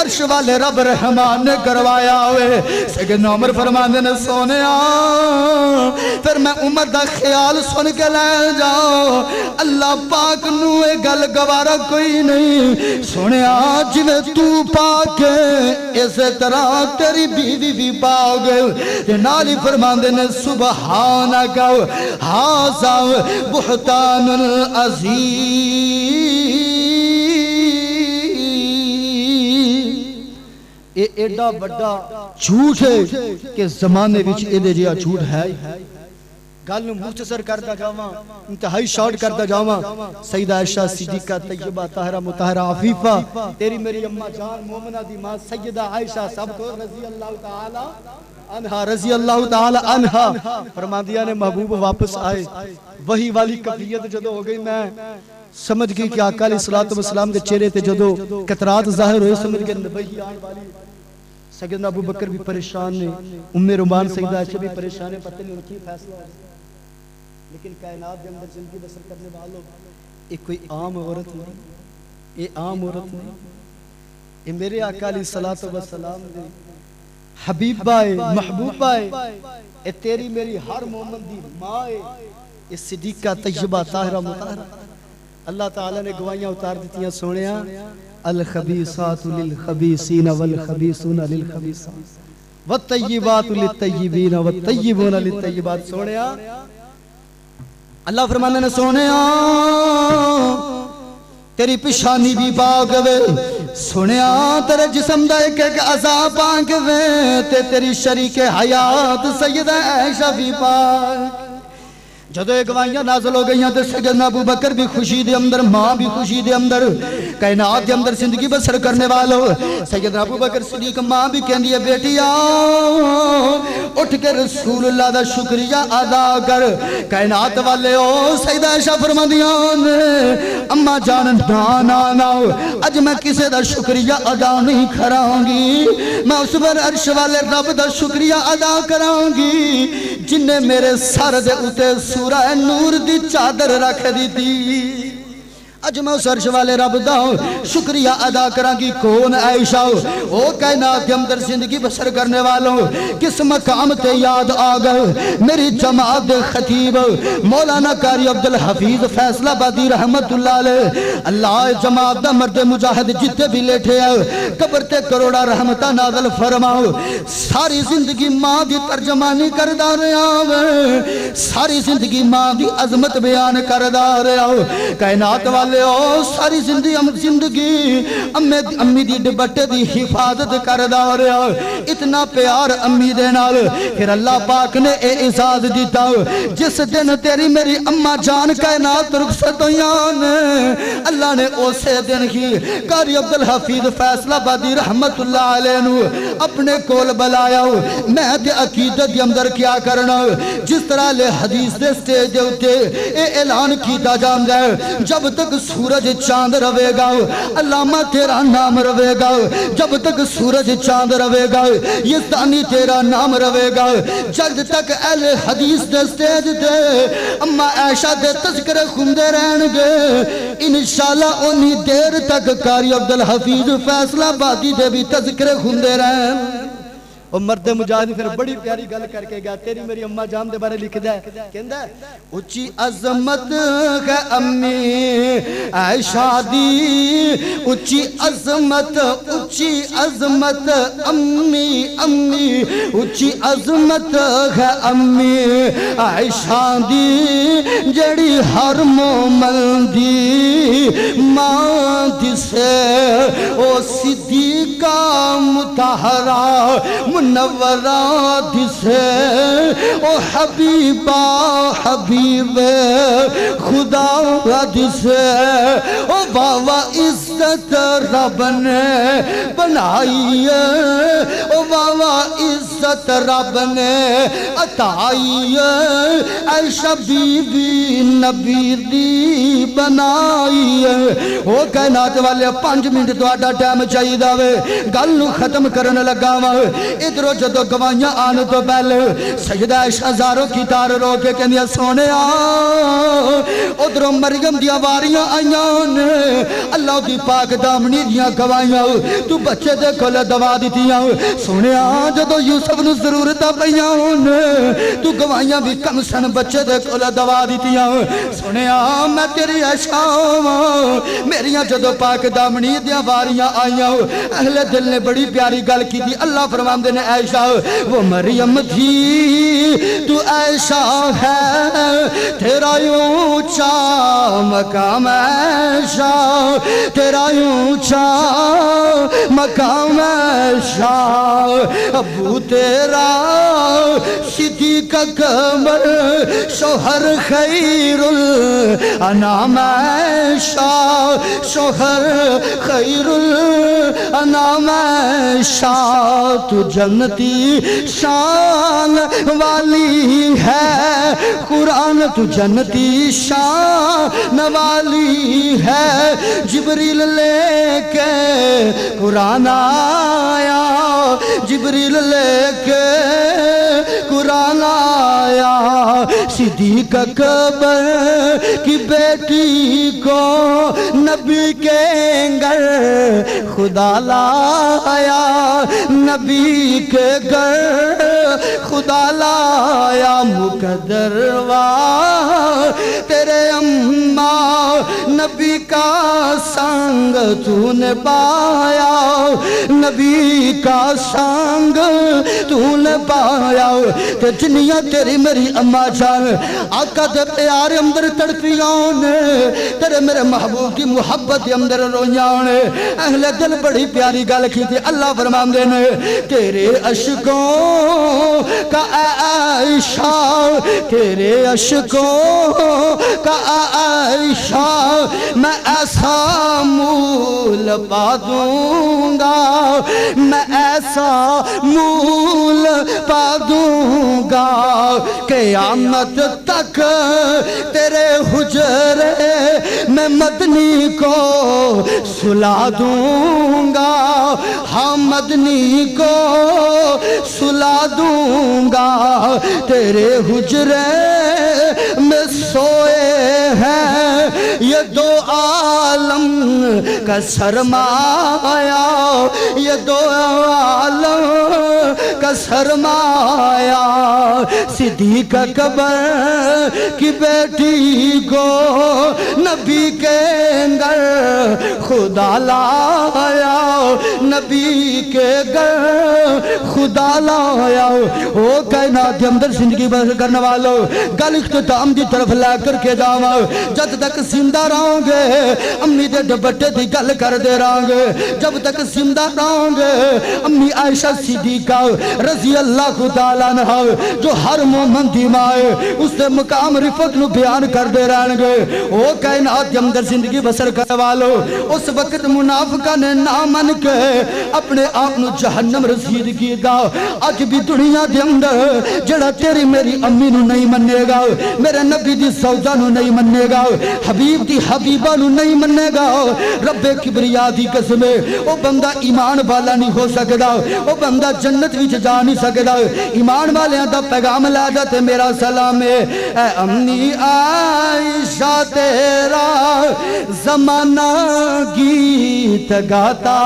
عرش والے رب رحمان نے کروایا ہوئے. سیدنا عمر فرماندے نے سونے پھر میں عمر دا خیال سن کے لے جاؤ اللہ پاک نو اے گل گوارا کوئی نہیں. سونے جویں تو پاک اسی طرح تیری بیوی بھی پاک تے نال ہی فرماندے نے سبحانک ھذا بہتان عظیم. اے ایڈا بڑا جھوٹ ہے کہ زمانے وچ ایدے جیا جھوٹ ہے. گل مختصر کرتا جاواں انتہائی شارٹ کرتا جاواں. سیدہ عائشہ صدیقہ طیبہ طاہرہ مطہرہ عفیفہ تیری میری اماں جان مومنہ دی ماں سیدہ عائشہ سب کو رضی اللہ تعالی عنہا رضی اللہ تعالی عنہا فرماندیاں نے محبوب واپس آئے. وہی والی کفیت جدو ہو گئی میں سمجھ گئی کہ آقا علیہ السلام کے چہرے تے جدو قطرات ظاہر ہوئے سمجھ گئے وہی آن والی. سیدنا ابو بکر بھی پریشان نے ام رومان سیدہ عائشہ بھی پریشان ہے پتہ نہیں ان کی فیصلہ ہے. لیکن کائنات کے اندر زندگی بسر کرنے والوں ایک کوئی عام عورت نہیں. یہ عام عورت نہیں. یہ میرے آقا علیہ السلام نے حبیبہ محبوبہ اے تیری میری ہر مومن دی ماں اے صدیقہ طیبہ طاہرہ مطہرہ. اللہ تعالیٰ نے گواہیاں اتار دیتیاں سونیاں الخبیثات للخبیثین والخبیثون للخبیثات والطیبات للطیبین والطیبون للطیبات. سونیاں اللہ فرمانے نے سونیاں تیری پیشانی بھی پاک وے. سونیاں تیرے جسم دا ایک ایک اعضاء پاک وے تے تیری شریک حیات سیدہ عائشہ بھی پاک. جدو ایک گواہیاں نازل ہو گئیاں تے سیدنا ابو بکر بھی خوشی دے اندر ماں بھی خوشی دے اندر کائنات دے اندر زندگی بسر کرنے والو. سیدنا ابو بکر صدیق ماں بھی کہندی ہے بیٹی آؤ اٹھ کے رسول اللہ دا شکریہ ادا کر. کائنات والے او سیدہ عائشہ فرماندیاں نے اماں جان نا اج میں کسے دا شکریہ ادا نہیں کراں گی میں اس پر عرش والے رب دا شکریہ ادا کراں گی جن نے میرے سر دے اتے سورہ نور دی چادر رکھ دی تھی. اج میں اس عرش والے رب دا شکریہ ادا کران کی. کون عائشہ او کائنات کے اندر زندگی بسر کرنے والوں کس مقام تے یاد آگئے میری جماعت دے خطیب مولانا قاری عبدالحفیظ فیصلہ آبادی رحمت اللہ علیہ. اللہ جماعت دا مرد مجاہد جتے بھی لیٹھے ہیں قبر تے کروڑا رحمتہ نازل فرماؤ. ساری زندگی ماں دی ترجمانی کردہ رہا ہے ساری زندگی ماں دی عظمت بیان کردہ رہا ہے. کائنات والے ساری زندگی امی دی ڈبٹے دی حفاظت کردہ رہا. اتنا پیار امی دے نال پھر اللہ پاک نے اے اعزاز دیتا جس دن تیری میری اماں جان کائنات رخصت ہویاں نے اللہ نے اسے دن ہی قاری عبدالحفیظ فیصلہ آبادی رحمت اللہ علیہ نو اپنے کول بلایا. میں تے عقیدت کے اندر کیا کرنا جس طرح لے حدیث دے سٹیج دے اتے اے اعلان کیتا جاندا ہے جب تک سورج چاند روے گا علامہ تیرا نام روے گا. جب تک سورج چاند روے گا یہ ثانی تیرا نام روے گا. جلد تک اہل حدیث دے سٹیج دے اما عائشہ دے تذکرے خوندے رہن گے انشاءاللہ انہی دیر تک قاری عبدالحفیظ فیصلہ آبادی دے بھی تذکرے خوندے رہن. اور مرد مجاہد پھر بڑی پیاری گل کر کے گیا تیری میری اماں جان دے بارے لکھ دے کہندہ اچھی عظمت ہے امی عائشہ دی اچھی عظمت امی اچھی عظمت ہے امی عائشہ دی جڑی ہر مومن دی ماں دی سے او صدیقہ مطہرہ منورات سے او حبیبہ حبیب خدا سے او بابا عزت رب نے بنائی ہے او بابا عزت رب نے عطائی ہے عائشہ بی بی نبی دی بنائی ہے او کائنات والے 5 منٹ تو آڈا ٹائم چاہی داوے گل ختم کرنے لگا وے ادھروں جدو گوائیاں آنے تو پہلے سجدہ عائشہ زاروں کی تار رو کے کہنیا سونے ادھروں مریم دیا واریاں آئیاں نے اللہ دی پاک دامنی دیا گوائیاں تو بچے دے کھول دوا دیتیاں سونے جدو یوسف نو ضرورت پہیاں نے تو گوائیاں بھی کم سن بچے دے کھول دوا دیتیاں سونے میں تیری عائشہ میریاں جدو پاک دامنی دیا واریاں آئیاں اہل دل نے بڑی پیاری گل کی تھی اللہ فرمان دینے عائشہ وہ مریم تھی تو عائشہ ہے تیرا اونچا مقام عائشہ تیرا اونچا مقام عائشہ ابو تیرا صدیق اکبر شوہر خیر الانام عائشہ شوہر خیر الانام عائشہ تو جنتی شان والی ہے قرآن تو جنتی شان والی ہے جبریل لے کے قرآن آیا جبریل لے کے قرآن آیا صدیق اکبر کی بیٹی کو نبی کے گھر خدا لایا نبی کے گھر خدا لایا مقدر تیرے اماں نبی کا سنگ تو نے پایا نبی کا سنگ تو نے پایا کہ جنیاں تیری میری اماں جان آقا دے پیار اندر تڑپیاں نے تیرے میرے محبوب کی محبت اندر رویاں نے اہل دل بڑی پیاری گل کی تھی اللہ فرمان دینے تیرے عشقوں کا عائشہ تیرے عشقوں کا عائشہ میں ایسا مول پا دوں گا میں ایسا مول پا دوں گا قیامت تک تیرے حجرے میں مدنی کو سلا دوں گا ہاں مدنی کو سلا دوں گا تیرے حجرے میں سوئے ہیں یہ دو عالم کا سرمایہ یہ دو عالم کا سرمایہ صدیق اکبر کی بیٹی کو نبی کے گھر خدا لایا نبی کے گھر خدا لایا او کائنات اندر زندگی بسر کرنے والوں گل اختتام دی طرف لے کر کے جاؤں جب تک زندہ رہوں گے امی دے ڈبٹے دی گل کر دے رہوں گے جب تک زندہ رہوں گے امی عائشہ صدیقہ رضی اللہ تعالیٰ عنہ جو ہر مومن دی مائے اس دے مقام رفت نو بیان کر دے رہن گے او کائنات اندر زندگی بسر کرنے والوں اس وقت منافقہ نے نامن کے اپنے آپ نو جہنم رسید کی گا آج بھی دنیا دے اندر جڑا تیری میری امی نو نہیں مننے گا میرے نبی دی سوزہ نو نہیں مننے گا حبیب دی حبیبہ نو نہیں مننے گا رب کبریا دی قسمے او بندہ ایمان والا نہیں ہو سکدا او بندہ جنت وچ جا نہیں سکدا ایمان والیاں دا پیغام لے جاتے میرا سلام ہے اے امی عائشہ تیرا زمانہ گیت گاتا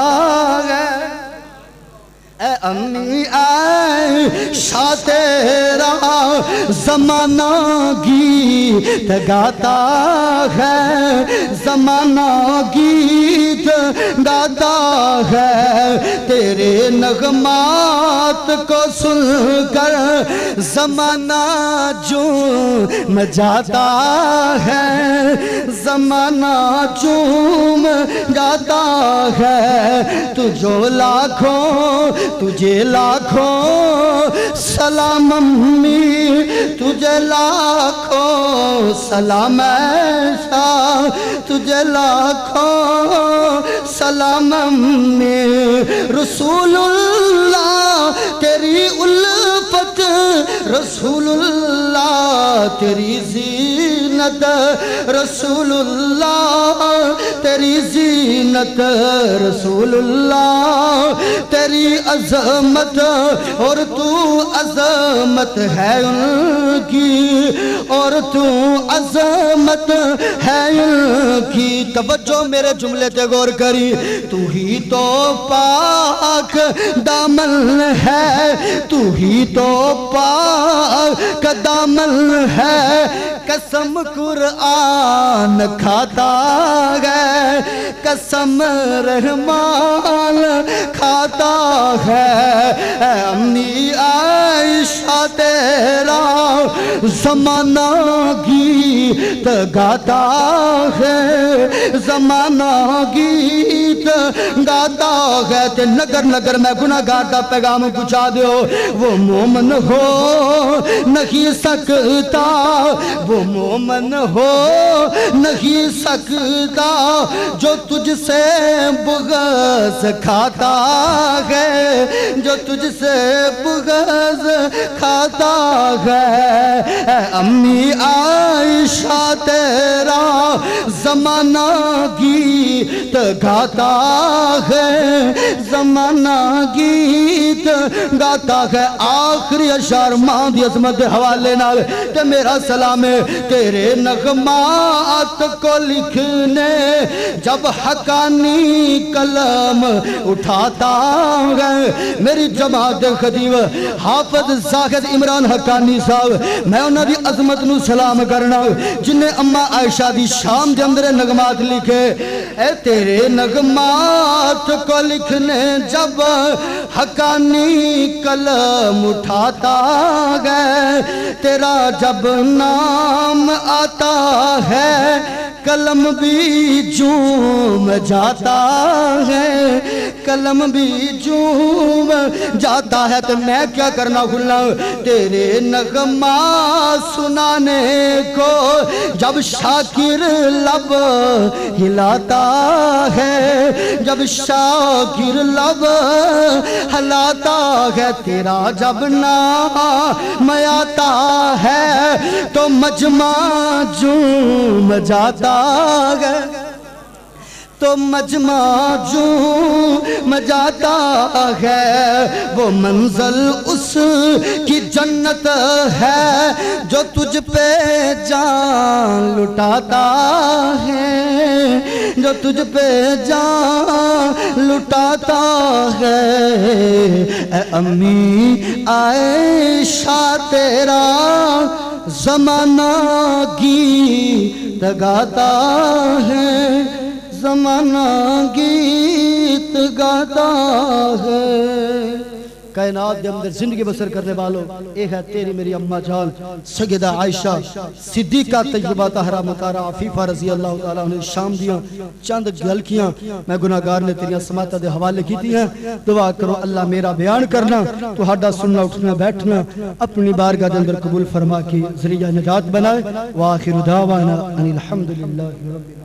ہے اے امی عائشہ تیرا زمانہ گیت گاتا ہے زمانہ گیت گاتا ہے تیرے نغمات کو سن کر زمانہ جھوم جاتا ہے زمانہ جھوم جاتا ہے تجھے لاکھوں سلام امی تجھے لاکھوں سلام ایسا تجھے لاکھوں سلام امی رسول اللہ تیری الفت رسول اللہ تیری زینت رسول اللہ تیری زینت رسول اللہ تیری عظمت اور تو عظمت ہے ان کی اور تو عظمت ہے ان کی توجہ میرے جملے تے غور کری تو ہی تو پاک دامن ہے تو ہی تو پاک دامن ہے قسم قرآن کھاتا ہے قسم رحمان کھاتا ہے امی عائشہ تیرا زمانہ گیت گاتا ہے زمانہ گیت گاتا ہے تے نگر نگر میں گناہگار دا پیغام پہنچا دیو وہ مومن ہو نہیں سکتا وہ مومن ہو نہیں سکتا جو تجھ سے بغض کھاتا ہے جو تجھ سے بغض کھاتا ہے امی عائشہ تیرا زمانہ گیت گاتا ہے زمانہ گیت گاتا ہے آخری اشعار ماں دی عظمت حوالے نہ کہ میرا سلام ہے تیرے نغمات کو لکھنے جب حقانی قلم اٹھاتا ہے میری جماعت خطیب حافظ زاہد عمران حقانی صاحب میں انہوں دی عظمت نو سلام کرنا جنہیں اماں عائشہ دی شام دے اندر نغمات لکھے اے تیرے نغمات کو لکھنے جب حقانی قلم اٹھاتا ہے تیرا جب نام آتا ہے قلم بھی جھوم جاتا ہے قلم بھی جھوم جاتا ہے تو میں کیا کرنا کھلنا تیرے نغمہ سنانے کو جب شاکر لب ہلاتا ہے جب شاکر لب ہلاتا ہے تیرا جب نام آتا ہے تو مجمع جھوم جاتا ہے تو مجمع جھوم جاتا ہے وہ منزل اس کی جنت ہے جو تجھ پہ جان لٹاتا ہے جو تجھ پہ جان لٹاتا ہے اے امی عائشہ تیرا زمانہ گیت گاتا ہے زمانہ گیت گاتا ہے کائنات کے اندر زندگی بسر کرنے والوں ایک ہے تیری میری اماں جان سیدہ عائشہ صدیقہ طیبہ طاہرہ مطہرہ عفیفہ رضی اللہ تعالیٰ انہیں شام دیا چند گلکیاں میں گناہگار نے تیری اسماتہ دے حوالے کی تھی ہیں دعا کرو اللہ میرا بیان کرنا تو ہڈا سننا اٹھنا بیٹھنا اپنی بارگاہ کے اندر قبول فرما کی ذریعہ نجات بنائے وآخر دعوانا ان الحمدللہ رب